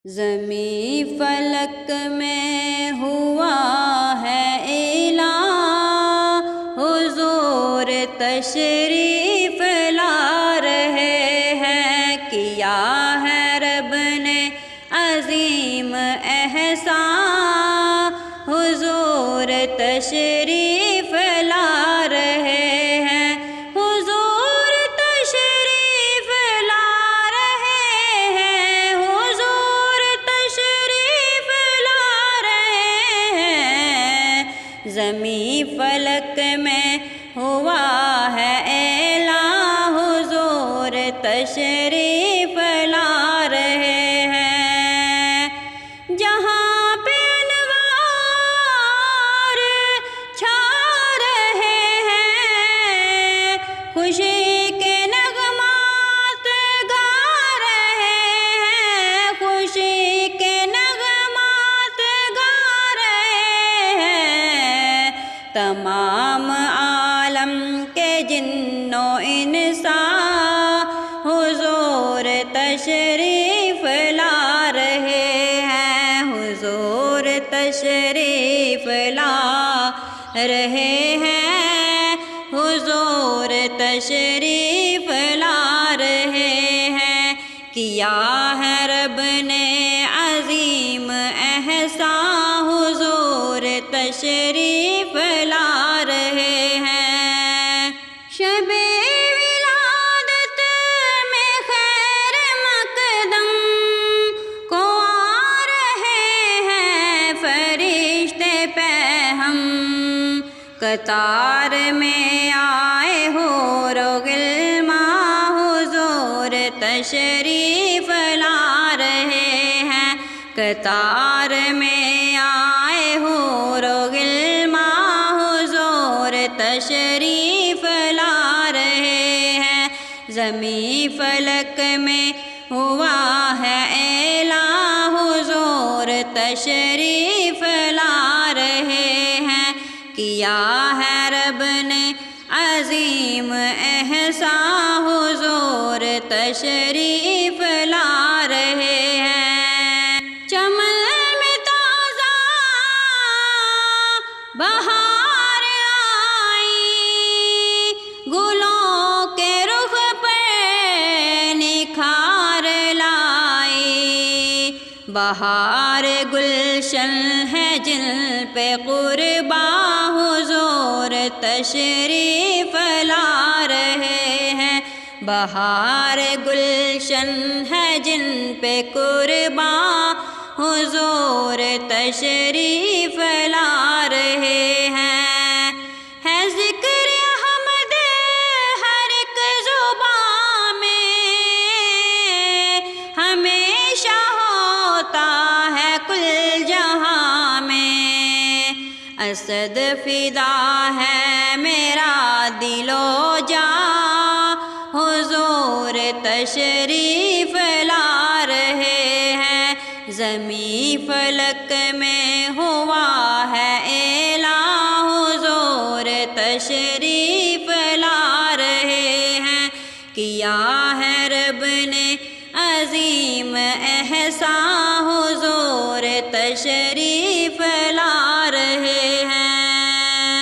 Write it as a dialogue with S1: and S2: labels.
S1: زمیں فلک میں ہوا ہے اعلان، حضور تشریف لا رہے ہیں، کیا ہے رب نے عظیم احسان، حضور تشریف لا رہے ہیں، حضور تشریف لا رہے ہیں، حضور تشریف لا رہے ہیں، زمیں فلک میں ہوا ہے اعلان، حضور تشریف لا رہے ہیں، جہاں پہ انوار چھا رہے ہیں، خوشی کے نغمات گا رہے ہیں، خوشی کے نغمات گا رہے ہیں، تمام عالم کے جن و انسان حضور تشریف لا رہے ہیں، حضور تشریف لا رہے ہیں، حضور تشریف لا رہے ہیں، کیا ہے رب نے عظیم احسان، حضور تشریف لا رہے ہیں، شب ولادت میں خیر مقدم کو آ رہے ہیں فرشتے پہ ہم، قطار میں آئے حور و غلمان، حضور تشریف لا رہے ہیں، قطار میں آئے حور و غلمان، حضور تشریف لا رہے ہیں، زمیں فلک میں ہوا ہے اعلان، حضور تشریف لا رہے ہیں، کیا ہے رب نے عظیم احسان، حضور تشریف لا رہے ہیں، چمن میں تازہ بہار آئی، گلوں کے رخ پر نکھار لائی، بہار گلشن ہے جن پہ قربان، حضور تشریف لا رہے ہیں، بہار گلشن ہے جن پہ قربان، حضور تشریف لا رہے ہیں، ہے ذکر حمد ہر ایک زبان میں، ہمیشہ ہوتا ہے کل جہاں میں، اسد فدا ہے میرا دل و جاں، حضور تشریف لا رہے ہیں، زمیں فلک میں ہوا ہے اعلان، حضور تشریف لا رہے ہیں، کیا ہے رب نے عظیم احسان، حضور تشریف